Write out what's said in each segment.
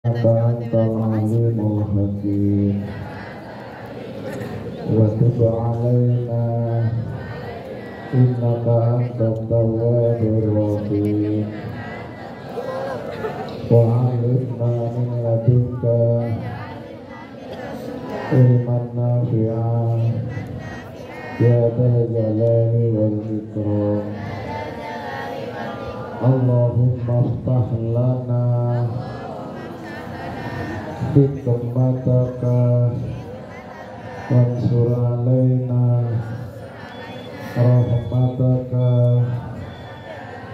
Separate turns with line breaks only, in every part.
antal alimul hakim wa tub alaina innaka antat tawwabur rahim wa 'allimna min ladunka ilman nafi'an ya dzal jalali wal ikram. Allahumma iftah lana hikmataka wansur alaina rahmataka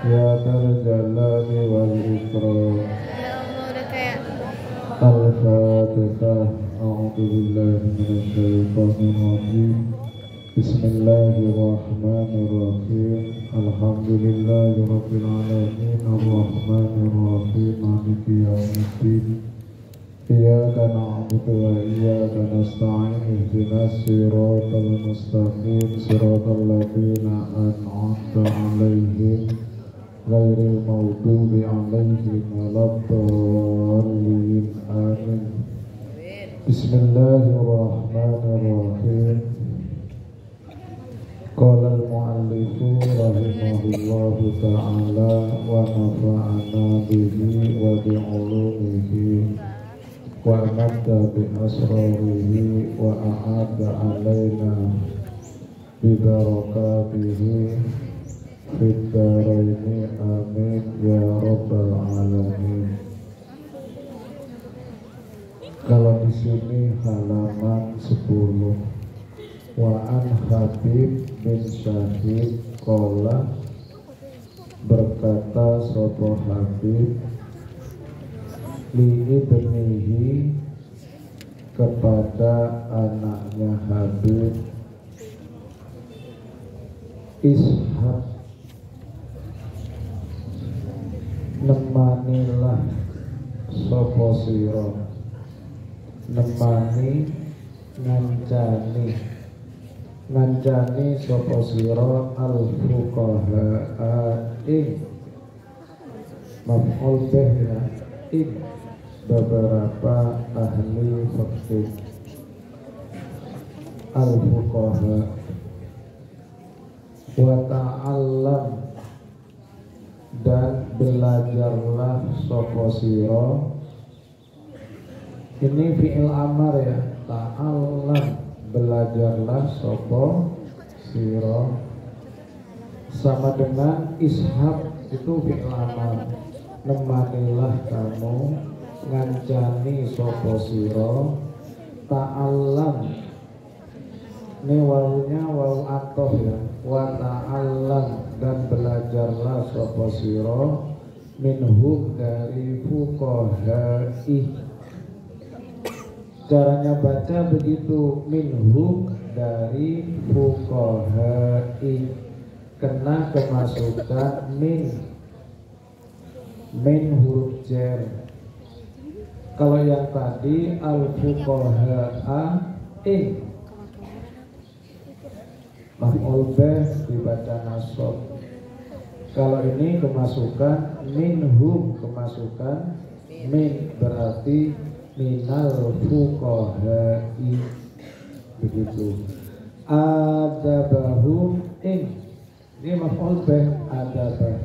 ya dzal jalali wal ikram. Al-Fatihah. A'udzu billahi minasy syaithanir rajim. Bismillahirrahmanirrahim. Alhamdulillahirabbil alamin arrahmanir rahim maliki yaumiddin. Iyyaka na'budu wa iyyaka nasta'in ihdinas siratal mustaqim siratal ladzina an'amta 'alaihim ghairil maghdubi 'alaihim waladdallin. Amin. Bismillahirrahmanirrahim. Qala al-mu'allifu rahimahullahu ta'ala wa nafa'ana bihi wa bi'ulumihi wa amadda bi asrarihi wa a'adda alaina bi barakatihi fid dharaini amin ya rabbal alamin. Kalau di sini halaman 10. Wa an Habib bin Syahid qala, berkata sapa Habib li ibnihi kepada anaknya Habib, Ishaq, nemanilah sapa sira, nemani ngancani sapa sira al-fuqaha ing maf'ul bih ya, ing beberapa ahli fikih. Al-fuqaha wa ta'allam, dan belajarlah sapa sira. Ini fi'il amar ya, ta'allam, belajarlah sapa sira, sama dengan Ishaq itu fi'il amar, nemanilah kamu, ngancani sapa sira, ta'allam, ini wawunya wawu atof ya, wa ta'allam, dan belajarlah sapa sira, minhum, dari fuqaha'i. Caranya baca begitu, minhum, dari fuqaha'i, kena kemasukan min huruf jar. Kalau yang tadi al-fuqaha'a ing maf'ul bih dibaca nasab. Kalau ini kemasukan minhum, kemasukan min, berarti minal fuqaha'i, begitu. Adabahum ing, ini maf'ul bih adabah,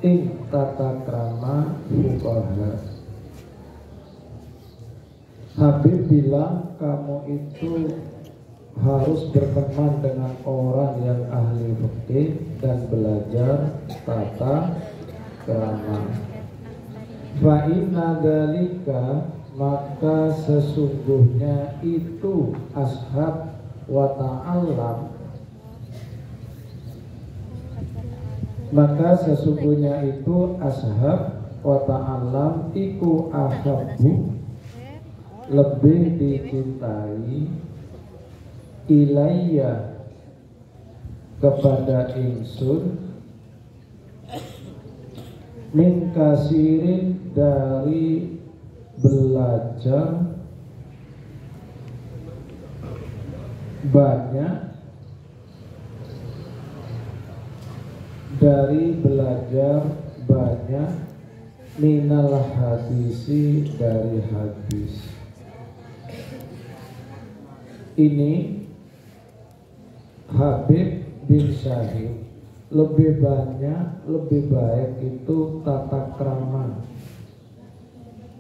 ing tata krama fuqaha. Habib bilang kamu itu harus berteman dengan orang yang ahli fikih dan belajar tata krama. Fa inna dzalika, maka sesungguhnya itu ashab wa ta'allam, maka sesungguhnya itu ashab wa ta'allam iku ahabbu, lebih dicintai, ilayya, kepada ingsun, min kasirin, dari belajar banyak, dari belajar banyak, minal hadisi dari hadis. Ini Habib bin Syahid lebih banyak, lebih baik itu tata krama,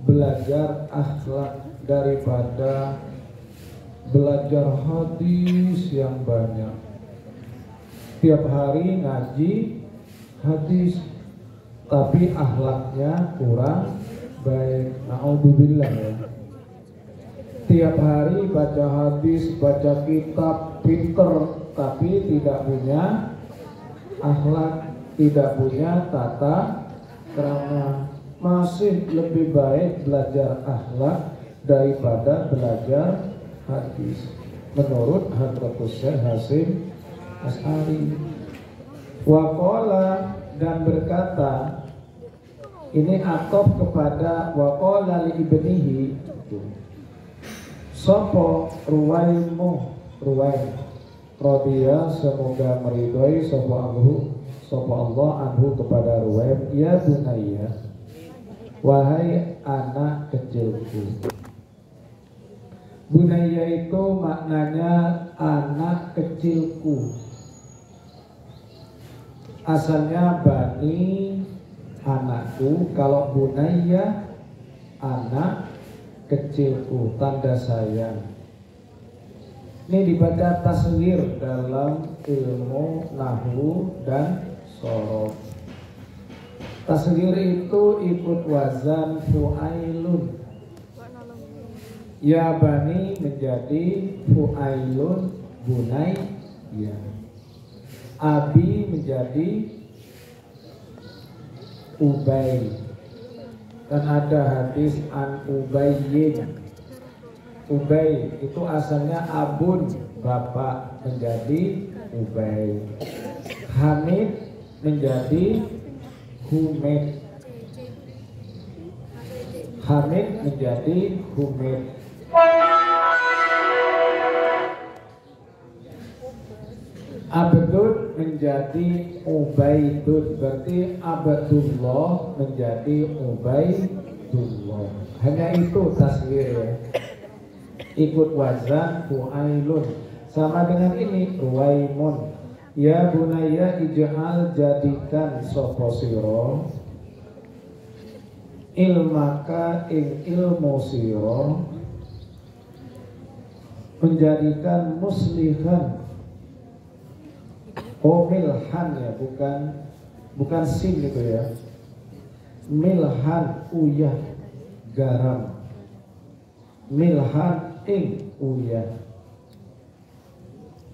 belajar akhlak daripada belajar hadis yang banyak. Tiap hari ngaji hadis, tapi akhlaknya kurang baik. Naudzubillah ya. Tiap hari baca hadis, baca kitab, pinter, tapi tidak punya akhlak, tidak punya tata krama. Masih lebih baik belajar akhlak daripada belajar hadis, menurut Hadratus Syekh Hasyim Asy'ari. Waqala, dan berkata, ini atof kepada waqala li ibnihi, sopo Ruwaimu, Ruwaim Radhiya, semoga meridhoi sopo Allah anhu kepada Ruwaim, ya bunayya, wahai anak kecilku. Bunayya itu maknanya anak kecilku. Asalnya bani, anakku. Kalau bunayya, anak kecilku, tanda sayang. Ini dibaca tasghir dalam ilmu nahwu dan shorof. Tasghir itu ikut wazan fu'ailun. Ya bani menjadi fu'ailun, bunayya. Abi menjadi Ubay. Dan ada hadis an Ubayyin. Ubay itu asalnya abun, bapak, menjadi Ubay. Hamid menjadi Humid. Hamid menjadi Humid. Abdul menjadi Ubaidun, berarti Abdullah menjadi Ubaidullah. Hanya itu tasghir ya. Ikut wazan fu'ailun. Sama dengan ini Ruwaimun. Ya bunaya ij'al, jadikan sapa sira ilmaka ing ilmu sira, menjadikan muslihan. Oh milhan ya, bukan sin gitu ya. Milhan uyah, garam. Milhan ing uyah.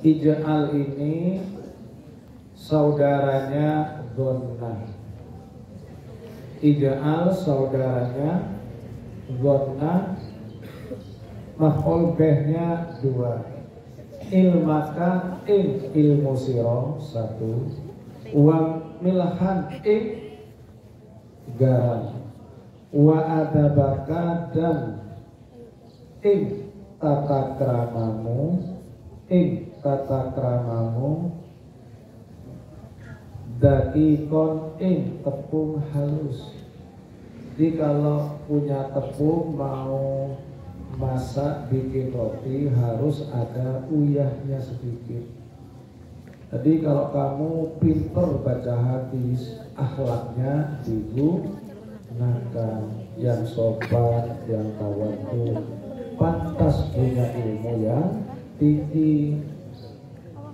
Ij'al ini saudaranya Dhonna. Ij'al saudaranya Dhonna, maf'ul bihnya 2. Ilmaka ing ilmu siro 1. Wa milhan ing garam. Wa adabaka, dan ing tata kramamu, ing tata kramamu, dakikon ing tepung halus. Jadi kalau punya tepung mau masak, bikin roti, harus ada uyahnya sedikit. Jadi kalau kamu pinter baca hadis, akhlaknya digunakan, yang sopan, yang tawadhu, pantas punya ilmu yang tinggi.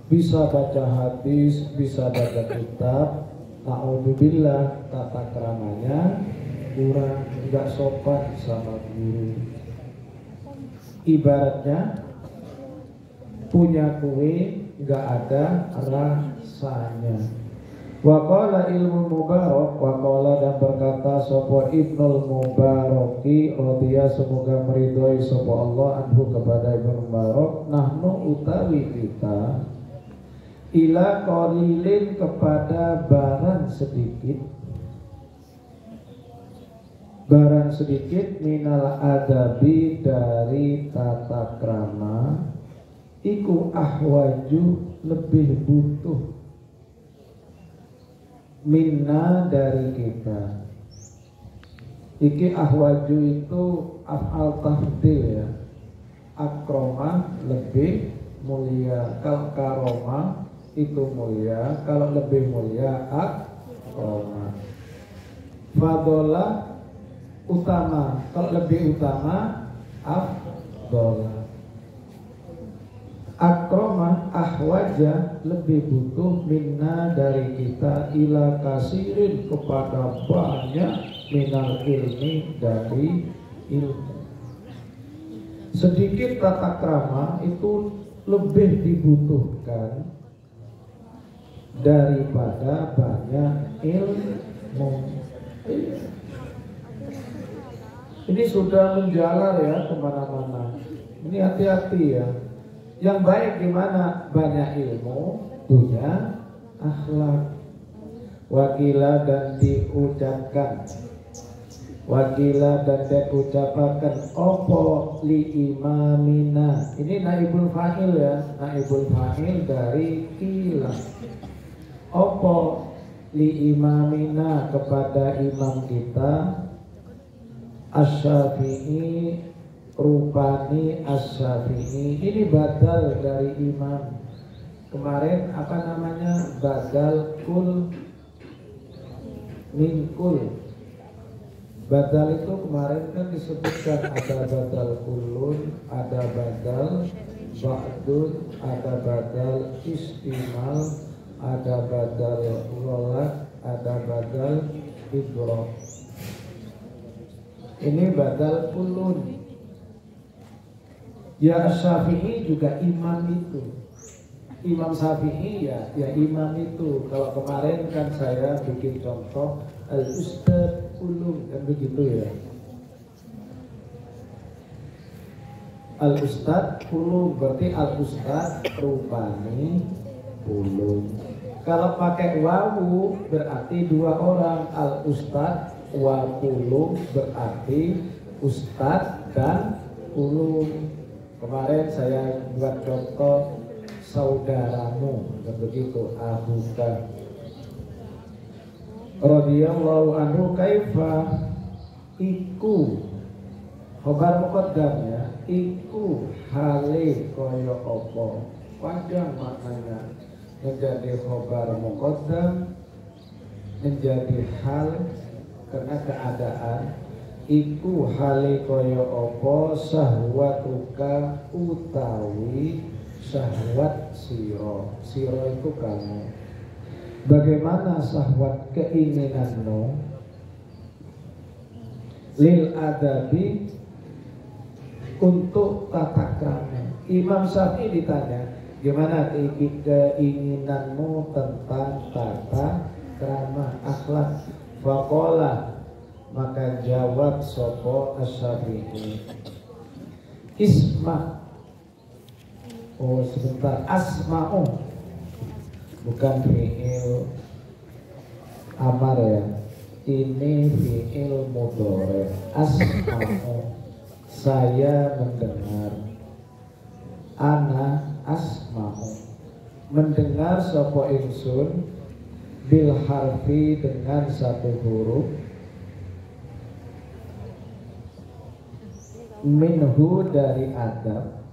Bisa baca hadis, bisa baca kitab, naudzubillah tata keramanya kurang, nggak sopan sama guru. Ibaratnya punya kue nggak ada rasanya. Waqala ilmu mubarak, waqala, dan berkata sapa Ibnul Mubaraki radhiya, semoga meridhoi sapa Allah anhu kepada Ibnu Mubarak, nahnu utawi kita, ila qalilin kepada barang sedikit, barang sedikit, minal adabi dari tata krama, iku ahwaju lebih butuh, minna dari kita, Iki ahwaju itu af'al tafdil ya. Akroma lebih mulia, kalau karoma itu mulia, kalau lebih mulia akroma. Fadola utama, kalau lebih utama afdola. Akroma ahwaja lebih butuh minna dari kita ila kasirin kepada banyak minal ilmi dari ilmu. Sedikit tata krama itu lebih dibutuhkan daripada banyak ilmu. Ini sudah menjalar ya kemana-mana. Ini hati-hati ya. Yang baik gimana? Banyak ilmu, punya akhlak. Wakila dan diucapkan, wakila dan diucapkan opo li imamina. Ini naibul fa'il ya, naibul fa'il dari kila. Opo li imamina kepada imam kita Asy-Syafi'i rupani Asy-Syafi'i. Ini badal dari imam. Kemarin apa namanya? Badal kul min kul. Badal itu kemarin kan disebutkan ada badal kulun, ada badal ba'dun, ada badal istimal, ada badal ghalak, ada badal idrob. Ini badal kulun. Ya Syafi'i juga imam itu. Imam Syafi'i ya imam itu. Kalau kemarin kan saya bikin contoh al-ustad ulum kan begitu ya. Al-ustad ulum berarti al-ustad rupani ulum. Kalau pakai wawu berarti dua orang. Al-ustad wa ulum berarti ustad dan ulum. Kemarin saya buat contoh saudaramu dan begitu abuka radhiyallahu anhu kaifa iku khobar muqaddam ya, iku hale kaya apa, panjang maknanya, menjadi khobar muqaddam menjadi hal karena keadaan. Iku hale kaya apa sahwatuka utawi syahwat siro. Siro itu kamu. Bagaimana syahwat keinginanmu? Lil adabi untuk tata krama. Imam Syafi'i ditanya, gimana keinginanmu tentang tata krama akhlak? Faqala, maka jawab sopo Asy-Syafi'i, isma. Oh sebentar, asma'u bukan fi'il amar ya, ini fi'il mudhari. Asma'u saya mendengar, ana asma'u mendengar sopo ingsun bil harfi dengan satu huruf minhu dari adab.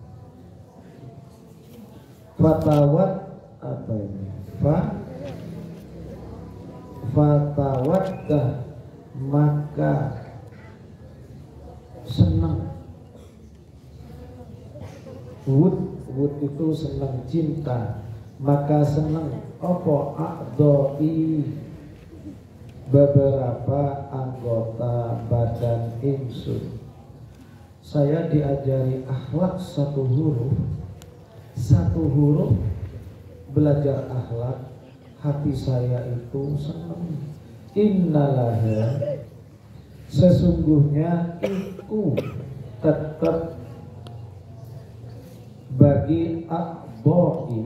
Fatawat apa ini? Fatawaddah maka senang. Wud itu senang, cinta. Maka senang opo a'dha'i beberapa anggota badan ingsun. Saya diajari akhlak satu huruf belajar akhlak, hati saya itu senang. Innalaha sesungguhnya iku tetap bagi a'dha'i,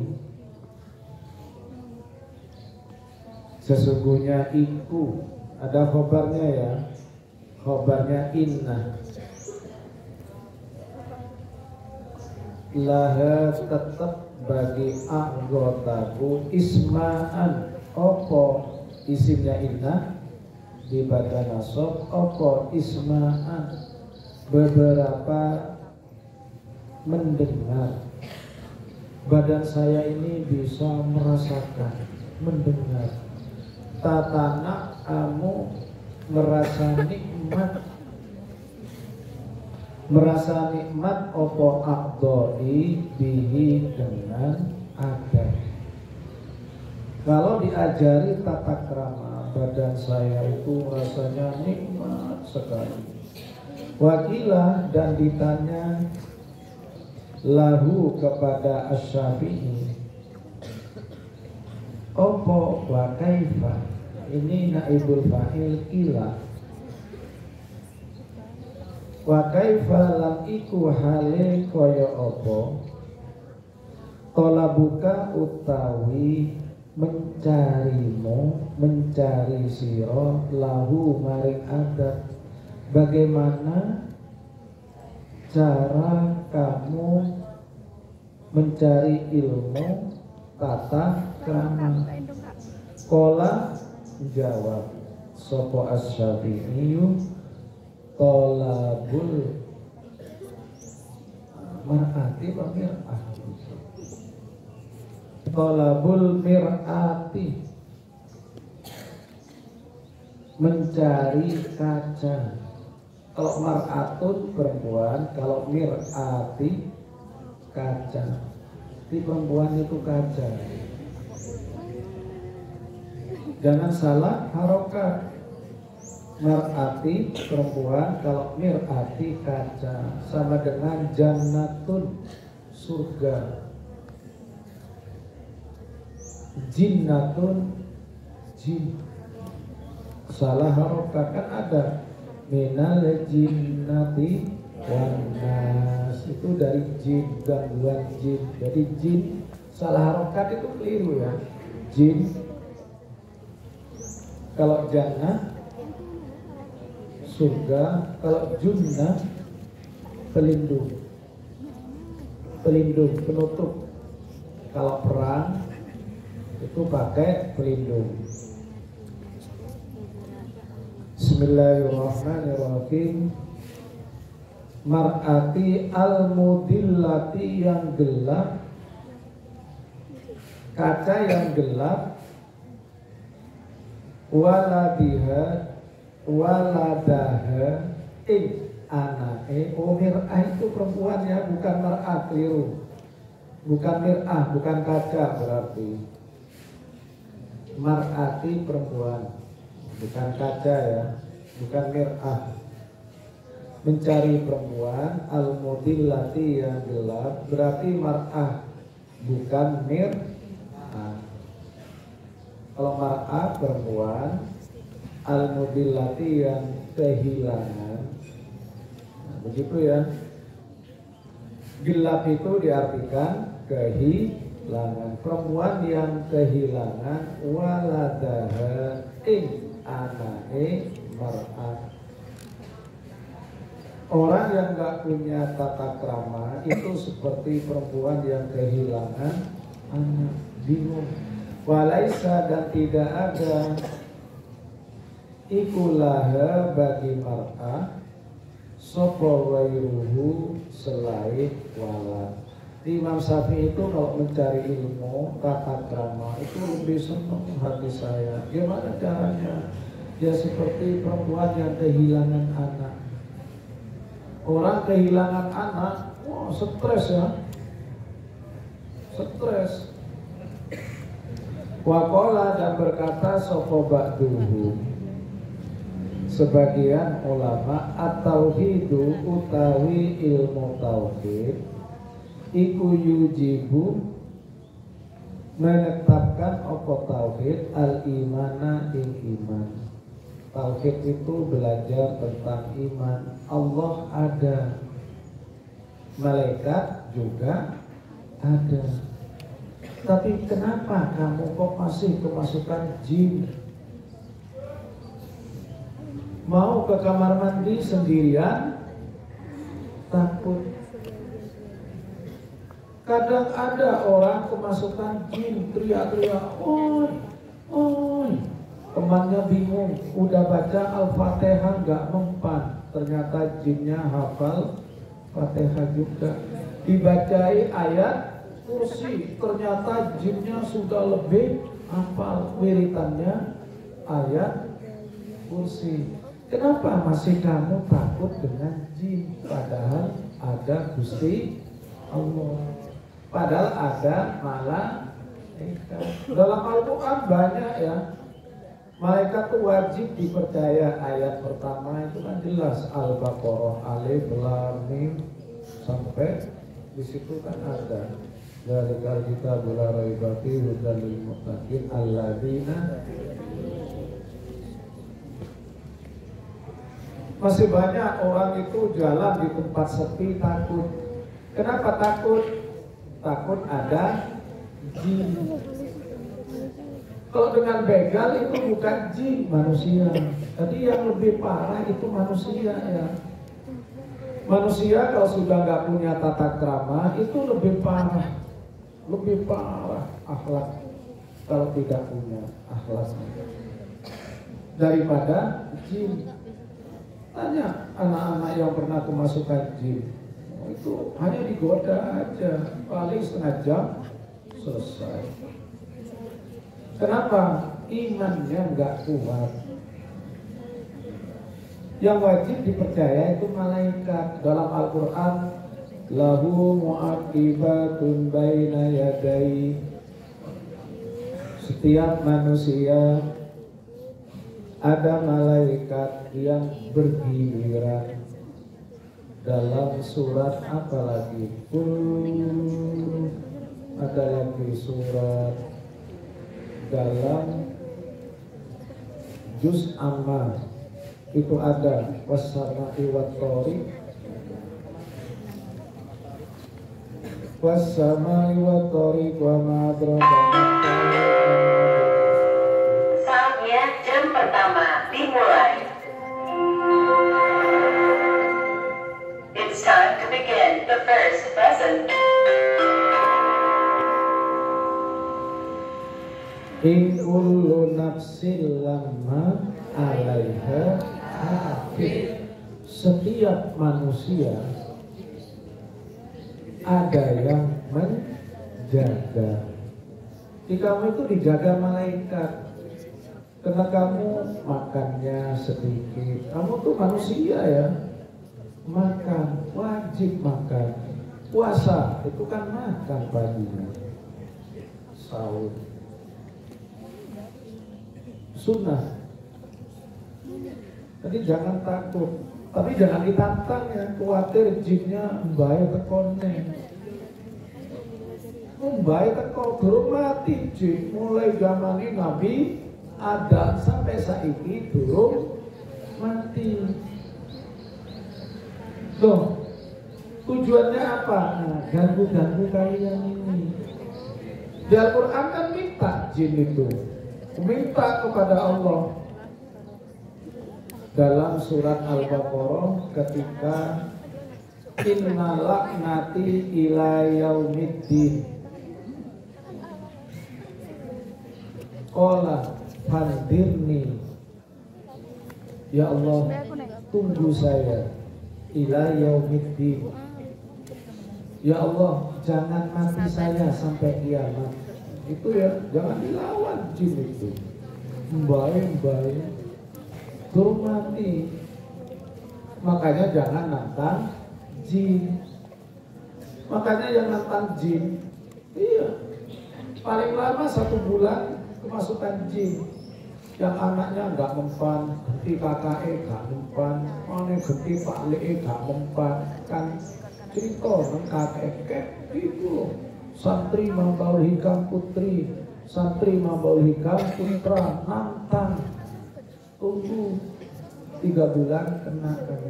sesungguhnya iku ada khobarnya ya, khobarnya inna. Laha tetap bagi anggotaku isma'an. Opo isimnya inna? dibaca nasab apa isma'an beberapa mendengar. Badan saya ini bisa merasakan, mendengar. Tatana kamu merasa nikmat opo akdoi bihi dengan adab. Kalau diajari tata krama, badan saya itu rasanya nikmat sekali. Wakilah dan ditanya lahu kepada Asy-Syafi'i opo wa kaifa, ini naibul fa'il kila. Wa kaifa lam iku hale kaya opo tolabuka utawi mencarimu, mencari siro lahu maring adab. Bagaimana cara kamu mencari ilmu tata krama? Kola jawab sopo Asy-Syafi'i tolabul mar'ati wa mir'ah. Tolabul mir'ati mencari kaca. Kalau mar'atun perempuan, kalau mir'ati kaca. Di perempuan itu kaca. Jangan salah harokat. Mar'ati perempuan, kalau mir'ati kaca. Sama dengan jannatun surga. Jinnatun jin. Salah harokat kan ada. Minal jinnati wan nas, itu dari jin, gangguan jin. Jadi jin salah harokat itu keliru ya. Jin kalau jannah surga, kalau junnah pelindung, pelindung penutup. Kalau perang itu pakai pelindung. Bismillahirrahmanirrahim. Mar'ati al-mudillati yang gelap, kaca yang gelap, waladiha waladaha anake. Oh, mir'ah itu perempuan ya, bukan mar'ah, keliru. Bukan mir'ah, bukan kaca berarti. Mar'ati perempuan, bukan kaca ya, bukan mir'ah. Mencari perempuan, al-mudillati yang gelap, berarti mar'ah, bukan mir'ah. Kalau mar'ah perempuan, al-mudillati yang kehilangan. Nah, begitu ya. Gelap itu diartikan kehilangan. Perempuan yang kehilangan waladaha anake mar'ah. Orang yang gak punya tata krama itu seperti perempuan yang kehilangan anak, bingung. Walaisa dan tidak ada ikulaha bagi mar'ah sopo wairuhu selain walad. Imam Syafi'i itu kalau mencari ilmu tata krama itu lebih senang hati saya. Gimana caranya? Ya seperti perempuan yang kehilangan anak. Orang kehilangan anak, wah stres ya, stres. Waqala dan berkata sopo ba'duhu, sebagian ulama at-tauhidu utawi ilmu tauhid iku yujibu menetapkan opo tauhid al-imana ing iman. Tauhid itu belajar tentang iman. Allah ada, malaikat juga ada. Tapi kenapa kamu kok masih kemasukan jin? Mau ke kamar mandi sendirian, takut. Kadang ada orang kemasukan jin, teriak-teriak, oi, oi. Temannya bingung, udah baca Al-Fatihah nggak mempan, ternyata jinnya hafal Fatihah juga. Dibacai ayat kursi, ternyata jinnya sudah lebih hafal wiritannya ayat kursi. Kenapa masih kamu takut dengan jin? Padahal ada Gusti Allah, padahal ada malaikat. Dalam Al-Quran banyak ya. Malaikat itu wajib dipercaya. Ayat pertama itu kan jelas Al-Baqarah, Alif Lam Mim sampai di situ kan ada Dzalikal kitabul la raiba fihi hudan lil muttaqin alladzina. Masih banyak orang itu jalan di tempat sepi takut. Kenapa takut? Takut ada jin. Kalau dengan begal itu bukan jin, manusia. Jadi yang lebih parah itu manusia ya. Manusia kalau sudah nggak punya tata krama itu lebih parah akhlak kalau tidak punya akhlak daripada jin. Tanya anak-anak yang pernah kemasukan jin, itu hanya digoda aja, paling setengah jam selesai. Kenapa? Imannya nggak kuat. Yang wajib dipercaya itu malaikat. Dalam Al-Quran, lahu mu'aqibatun baina yadai. Setiap manusia ada malaikat yang bergiliran. Dalam surat apa lagi? Ada lagi surat dalam juz Amma itu ada was-sama'i wat-thariq, was-sama'i wat-thariq wa ma adraka.
Saatnya jam pertama dimulai. It's time to begin the first lesson.
In kullu nafsin lamma 'alaiha hafiz. Setiap manusia ada yang menjaga. Di kamu itu dijaga malaikat. Karena kamu makannya sedikit. Kamu tuh manusia ya. Makan, wajib makan. Puasa itu kan makan paginya. Sahur. Sunnah. Jadi jangan takut, tapi jangan ditantang ya. Khawatir jinnya mbaya tekone. Mbaya teko durung mati jin. Mulai zaman ini Nabi Adam sampai saiki durung mati. Loh, tujuannya apa? Nah, ganggu-ganggu kalian ini. Di Al-Quran kan minta jin itu, minta kepada Allah. Dalam surat Al-Baqarah ketika inna laknati ila yaumiddin qala fandirni, ya Allah tunggu saya ila yaumiddin, ya Allah jangan mati saya sampai kiamat. Itu ya, jangan dilawan jin itu. Mbae turun mati. Makanya jangan nantang jin. Makanya yang nantang jin, iya, paling lama 1 bulan kemasukan jin. Yang anaknya nggak mempan, genti kakaknya nggak mempan, mana genti pak lee nggak mempan, kan cerita nang kakek itu loh. Santri membawa hikam putri, santri membawa hikam putra, nantang. Tunggu 3 bulan kena kan.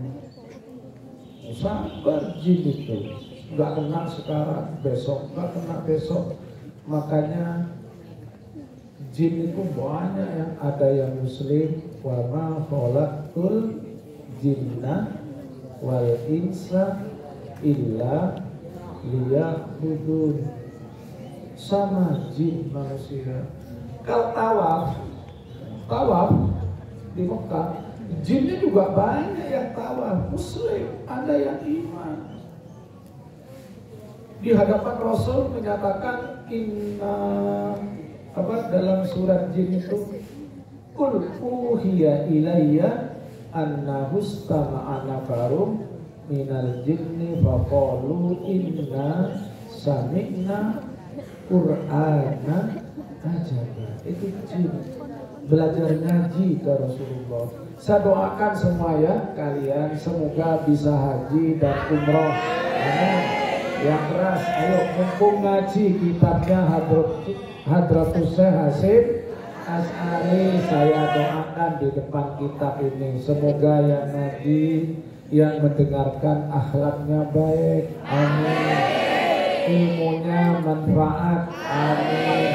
Sabar jin itu. Nggak kena sekarang, besok nggak kena besok. Makanya jin itu banyak yang ada yang muslim. Wa ma khalaqtul jinna wal insa illa liya'budun. Sama jin manusia. Kalau tawaf tawaf di Mekah, jinnya juga banyak yang tawaf, muslim, ada yang iman. Di hadapan Rasul menyatakan dalam surat jin itu, qul uhiya ilayya annahu istama'a nafarum minal jinni faqalu inna sami'na qur'ana ajaba. Itu jin belajar ngaji ke Rasulullah. Saya doakan semua ya kalian semoga bisa haji dan umroh. Amin. Yang keras, ayo mumpung ngaji kitabnya Hadratus Syekh Hasyim Asy'ari, saya doakan di depan kitab ini semoga yang ngaji, yang mendengarkan akhlaknya baik, amin. Ilmunya manfaat, amin.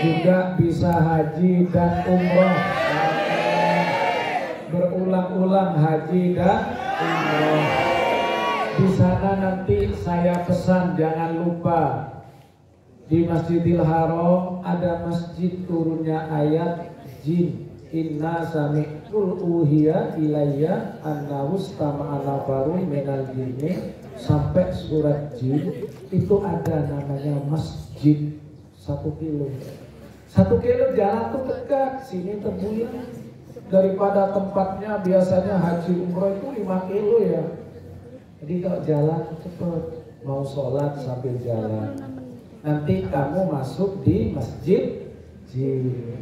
Juga bisa haji dan umroh, amin. Berulang-ulang haji dan umroh. Di sana nanti saya pesan jangan lupa di Masjidil Haram ada masjid turunnya ayat jin. Inna sami'tul uhiya ilayya annahu istama'a nafarun minal jinni sampai surat jin. Itu ada namanya masjid 1 kilo. 1 kilo jalan tuh dekat, sini Tebuyan. Daripada tempatnya biasanya haji umroh itu 5 kilo ya. Jadi kalau jalan cepet, mau sholat sambil jalan. Nanti kamu masuk di masjid jin.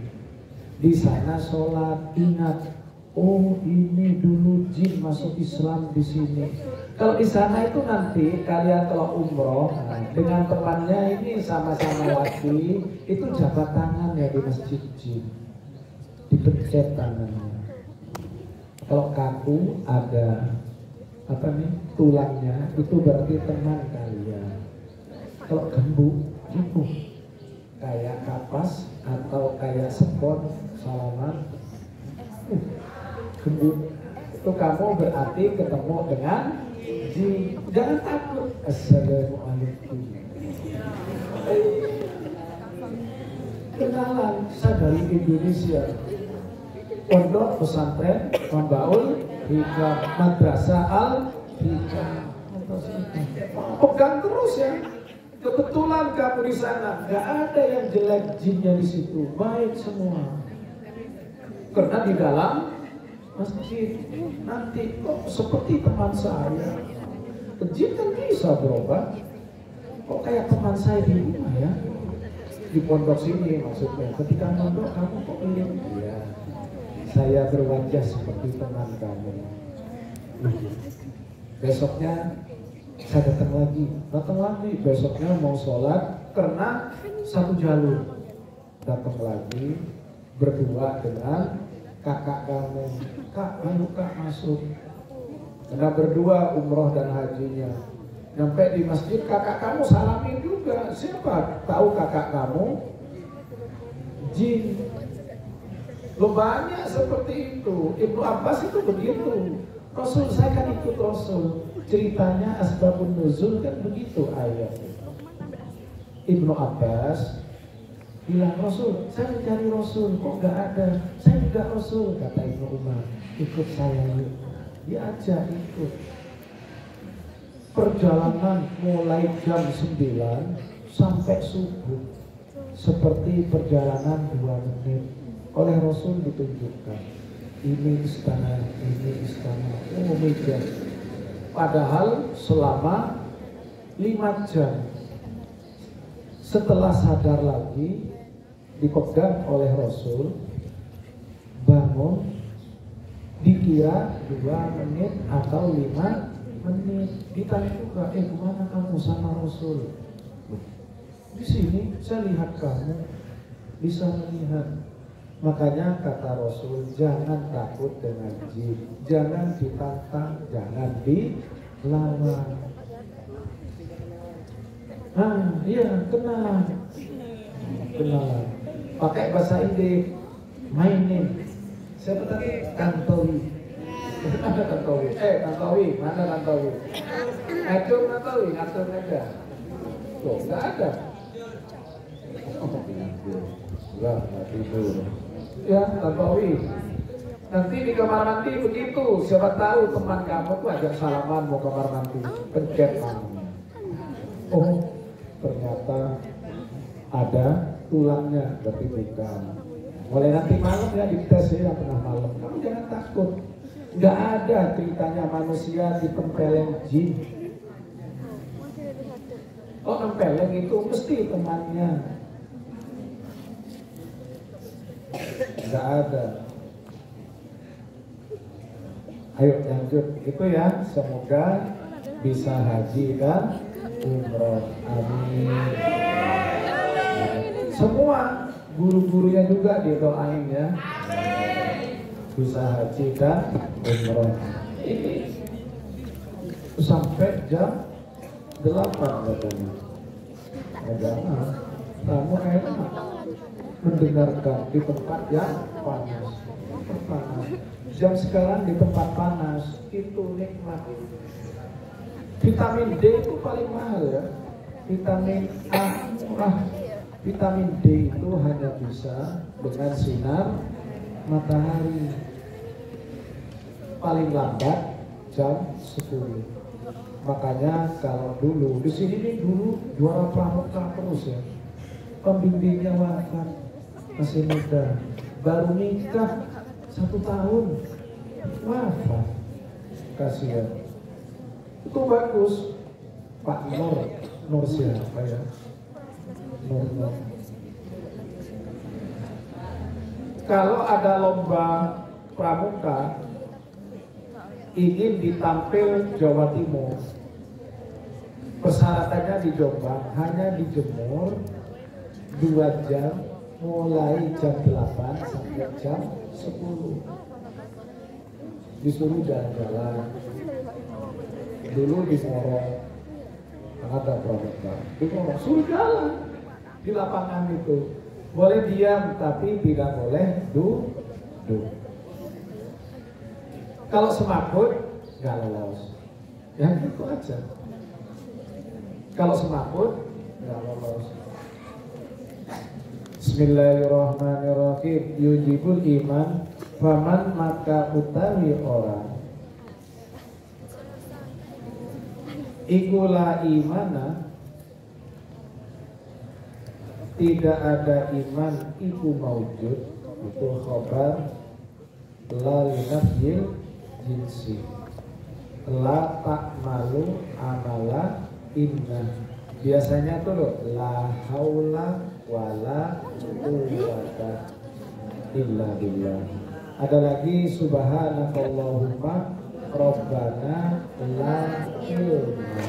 Di sana sholat, ingat, oh ini dulu jin masuk Islam di sini. Kalau di sana itu nanti kalian kalau umroh dengan temannya ini sama-sama lagi, itu jabat tangan ya di masjid jin. Dipencet tangannya. Kalau kaku ada tulangnya, itu berarti teman kalian. Kalau gembuk itu kayak kapas atau kayak sepon salaman, gembuk itu kamu berarti ketemu dengan jin. Jangan takut. Assalamualaikum. Kenalan, saya dari Indonesia. Pondok pesantren Mambaul Hikam Madrasah Al-Hikam. Pegang terus ya. Kebetulan kamu di sana, nggak ada yang jelek jinnya di situ, baik semua. Karena di dalam masjid nanti kok seperti teman saya. Jin kan bisa berubah. Kok kayak teman saya di rumah ya? Di pondok sini maksudnya. Ketika pondok kamu kok mirip? Iya. Saya berwajah seperti teman kamu. Besoknya saya datang lagi. Besoknya mau sholat karena 1 jalur. Datang lagi berdua dengan kakak kamu. Kak, ayo kak masuk. Karena berdua umroh dan hajinya. Nyampe di masjid kakak kamu salamin juga. Siapa tahu kakak kamu? Jin. Lo banyak seperti itu. Ibnu Abbas itu begitu. Rasul, saya kan ikut Rasul. Ceritanya asbabun nuzul kan begitu ayat. Ibnu Abbas bilang, Rasul, saya mencari Rasul, kok gak ada? Saya juga Rasul, kata Ibnu Umar. Ikut saya yuk. Diajak ikut. Perjalanan mulai jam 9 sampai subuh. Seperti perjalanan 2 menit. Oleh Rasul ditunjukkan, ini istana, oh meja. Padahal selama 5 jam. Setelah sadar lagi, dipegang oleh Rasul, bangun, dikira 2 menit atau 5 menit. Ditanya juga, kemana kamu sama Rasul? Di sini saya lihat kamu, bisa melihat. Makanya kata Rasul, jangan takut dengan jin, jangan ditantang, jangan dilawan. Iya, kenalan. Pakai bahasa Inggris, my name. Siapa tadi? Tantowi. Ada Tantowi. Tantowi, mana Tantowi? Ngatur Tantowi, ngatur aja. Loh, nggak ada. Oh, enggak tidur. ya tanpawi. Nanti di kamar mandi begitu, siapa tahu teman kamu tuh ajak salaman mau kamar mandi, pencet tangannya. Oh, ternyata ada tulangnya, berarti bukan. Mulai nanti malam ya dites ya tengah malam. Kamu jangan takut. Nggak ada ceritanya manusia ditempelin jin. Oh, nempelin itu mesti temannya. Nggak ada. Ayo lanjut. Itu ya. Semoga bisa haji dan umroh. Amin. Semua guru-gurunya juga didoain ya. Bisa haji dan umroh. Ini sampai jam 8 katanya. Agama kamu enak mendengarkan di tempat yang panas. Jam sekarang di tempat panas itu nikmat. Vitamin D itu paling mahal ya. Vitamin A murah. Vitamin D itu hanya bisa dengan sinar matahari. Paling lambat jam 10. Makanya kalau dulu di sini nih dulu juara pramuka terus ya. Pembimbingnya wafat, masih muda, baru nikah 1 tahun wafat, kasihan. Itu bagus. Pak Nur siapa ya? Nur. Kalau ada lomba pramuka ingin ditampil Jawa Timur, persyaratannya di Jombang hanya dijemur 2 jam, mulai jam 8 sampai jam 10. Disuruh jalan-jalan. Dulu di Sorong ada pramuka, di Sorong suruh jalan di lapangan itu. Boleh diam tapi tidak boleh duduk. Kalau semaput nggak lolos, ya gitu aja. Kalau semaput nggak lolos. Bismillahirrahmanirrahim. Yujibul iman faman maka utawi orang ikulah imana tidak ada iman iku maujud, itu khobar lalinafil jinsi la tak malu amala inna. Biasanya tuh loh la haula wala quwwata illa billah. Ada lagi subhanakallahumma rabbana la ilma.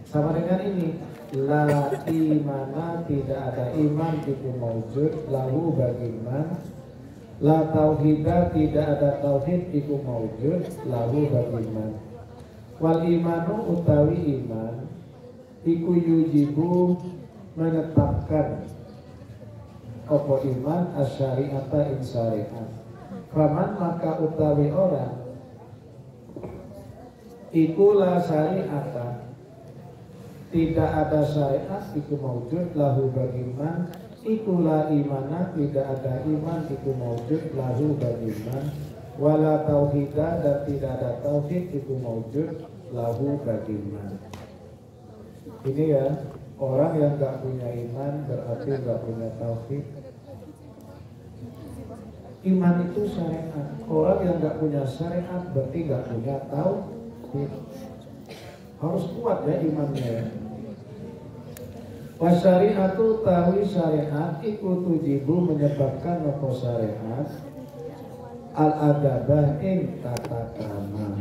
Sama dengan ini la imana tidak ada iman itu maujud lahu bagi iman. La tauhidah tidak ada tauhid iku maujud lahu bagi iman. Wal imanu utawi iman iku yujibu menetapkan apa iman asyari'ata in syari'at. Faman maka utawi orang iku la syari'ata tidak ada syariat iku maujud lahu bagi iman. Ikulah imana tidak ada iman iku maujud lahu bagi iman. Wala tauhidah dan tidak ada tauhid iku maujud lahu bagi iman. Ini ya, orang yang gak punya iman berarti gak punya tauhid. Iman itu syariat. Orang yang gak punya syariat berarti gak punya tauhid. Harus kuat ya imannya ya. Wasyari'atu tawi syariat iku tujibu menyebabkan apa syariat al-adabah ing tata krama.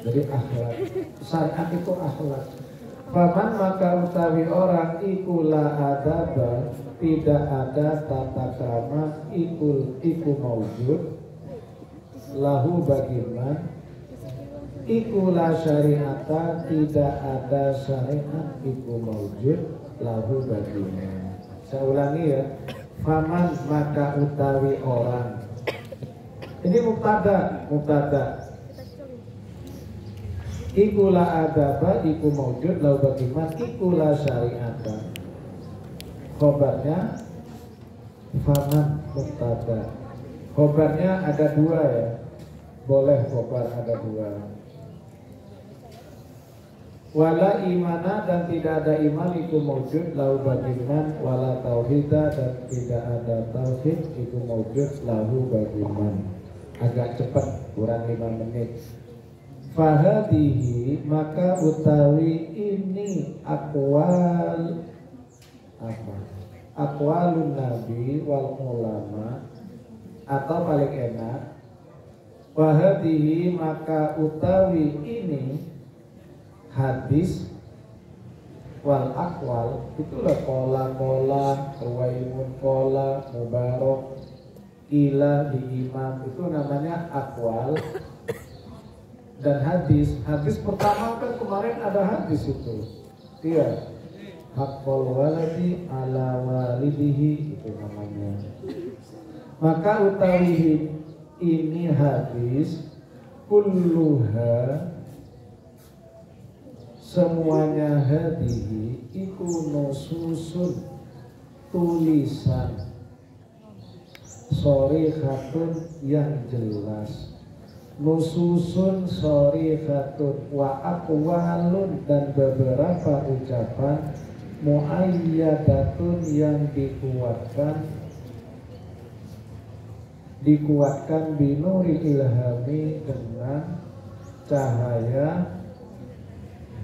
Jadi akhlak. Syariat itu akhlak. Faman maka utawi orang iku la adabah tidak ada tata krama iku maujud lahu bagi man. Iku la syariata tidak ada syariat iku maujud lahu baginya. Saya ulangi ya. Faman maka utawi orang. Ini mubtada. Iku la adaba iku maujud lahu bagiman. Iku la syariata. Khobarnya faman mubtada. Khobarnya ada dua ya, boleh khobar ada dua. Wala imana dan tidak ada iman itu mawjud lahu bagi man, wala tauhida dan tidak ada tauhid itu mawjud lahu bagi man. Agak cepat, kurang 5 menit. Fahadihi maka utawi ini aqwal apa? Aqwalun nabi wal ulama, atau paling enak fahadihi maka utawi ini hadis wal akwal, itulah kola ruwaimun kola mubarok ila di imam, itu namanya akwal. Dan hadis pertama kan kemarin ada hadis itu, iya, haqqul waladi ala walidihi, itu namanya. Maka utawi ini hadis kulluha semuanya hadihi iku nususun tulisan shorikhatun yang jelas, nususun shorikhatun wa aqwalun dan beberapa ucapan muayyadatun yang dikuatkan binuri ilhami dengan cahaya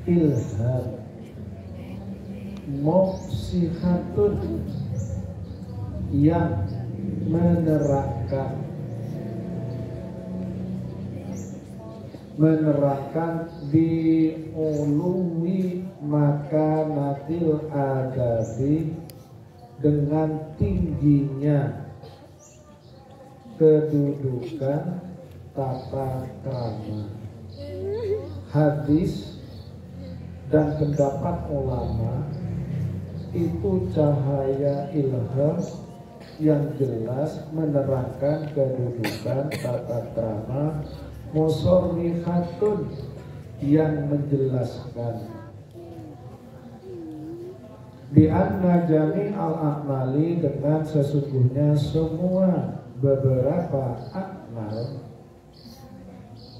ilham, mufsihatun yang menerangkan di ulumi makanatil adabi dengan tingginya kedudukan tata krama. Hadis dan pendapat ulama itu cahaya ilham yang jelas menerangkan kedudukan tata krama, musorrihatun yang menjelaskan bi anna jami al-a'mali dengan sesungguhnya semua beberapa akmal.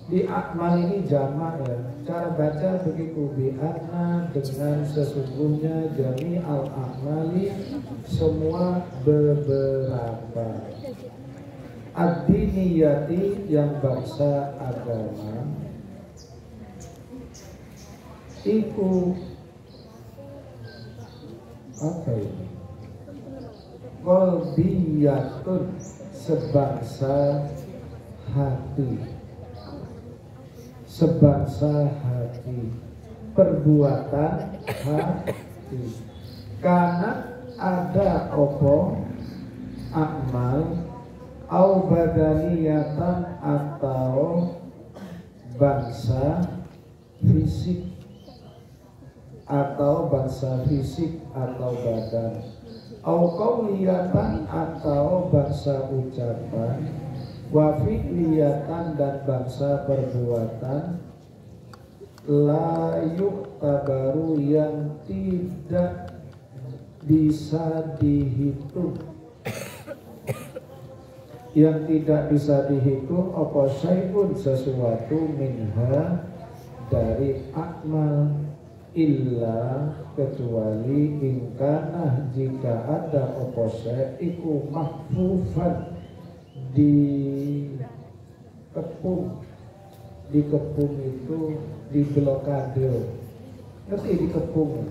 Di akmal ini jamak ya, cara baca begitu, bi anna dengan sesungguhnya jami al-a'mali semua beberapa, ad-diniyati yang bangsa agama, iku apa ini? Qalbiyatun sebangsa hati, sebangsa hati, perbuatan hati. Karena ada opo akmal au badaniyatan atau bangsa fisik, atau bangsa fisik atau badan, au qauliyatan atau bangsa ucapan, wa fi'liyatan dan bangsa perbuatan, la yu'tabaru yang tidak bisa dihitung, yang tidak bisa dihitung apa syai'un sesuatu minha dari akmal, illa kecuali ingkanah jika ada apa syai'iku mahfufan dikepung itu diblokade, ngerti dikepung,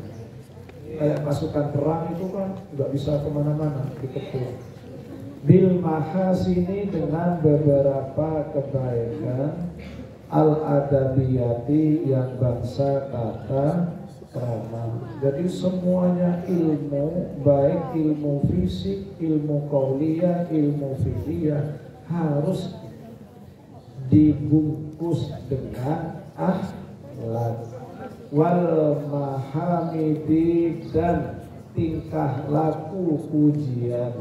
kayak pasukan perang itu kan nggak bisa kemana-mana, dikepung. Bil mahasini dengan beberapa kebaikan, al adabiyati yang bangsa kata krama. Jadi semuanya ilmu, baik ilmu fisik, ilmu qauliyah, ilmu fiqhiyah harus dibungkus dengan akhlak. Wal mahamidi dan tingkah laku pujian,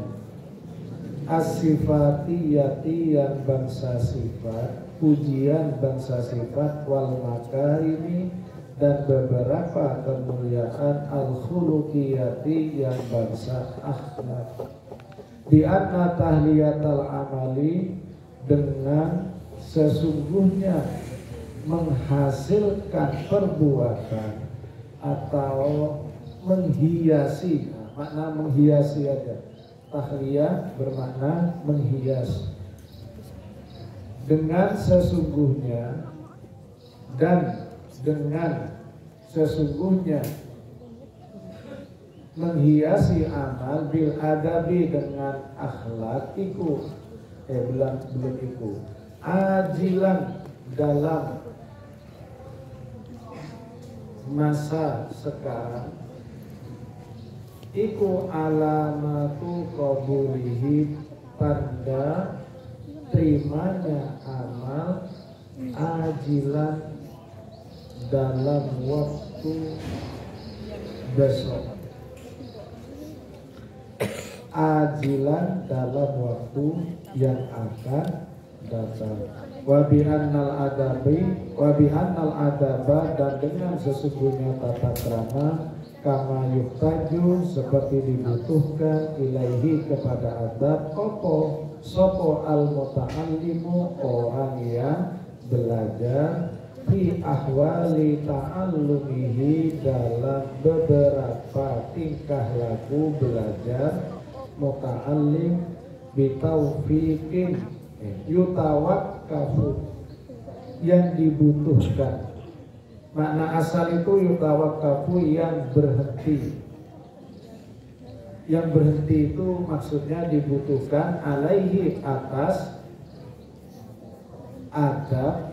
as-sifatiyati yang bangsa sifat, pujian bangsa sifat, wal makarimi dan beberapa kemuliaan, al-khuluqiyati yang bangsa akhlak. Bi anna tahliyatal amali, dengan sesungguhnya menghasilkan perbuatan atau menghiasi. Makna menghiasi aja. Tahliyah bermakna menghias. Dengan sesungguhnya dan dengan sesungguhnya menghiasi amal bil adabi, dengan akhlak iku belum iku ajilan, dalam masa sekarang, iku alamatu qabulihi, tanda terimanya amal ajilan dalam waktu besok, ajilan dalam waktu yang akan datang. Wa bi annal adaba, dan dengan sesungguhnya tata krama, kama yuhtaju, seperti dibutuhkan, ilaihi kepada adab, sopo al muta'allimu, orang yang belajar, fi ahwali ta'allumihi, dalam beberapa tingkah laku belajar, muta'allim bitaufiqin yutawakkafu, yang dibutuhkan. Makna asal itu yutawakkafu, yang berhenti. Yang berhenti itu maksudnya dibutuhkan, alaihi, atas adab,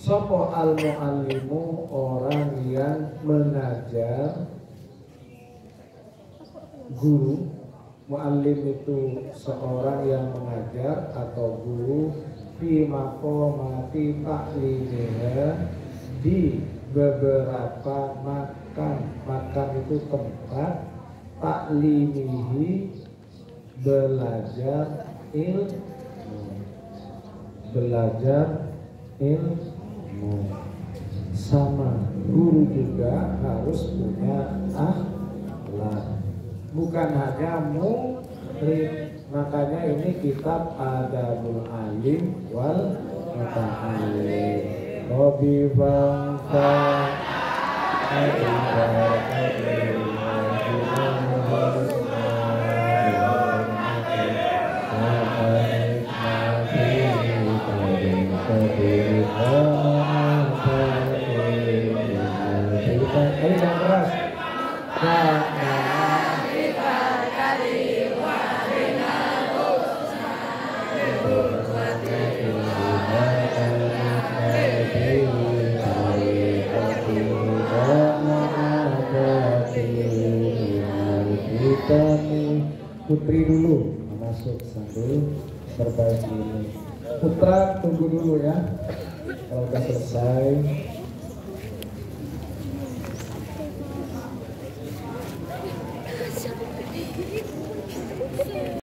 sopo al muallimu, orang yang mengajar, guru. Muallim itu seorang yang mengajar atau guru, fi maqamati ta'limiha, di beberapa makan itu tempat, ta'limihi, belajar ilmu. Sama guru juga harus punya akhlak, bukan hanya murid. Makanya ini kitab Adabul Alim wal Muta'allim. Hobi bangsa Putri dulu masuk sambil berbaik ini. Putra tunggu dulu ya. Kalau udah selesai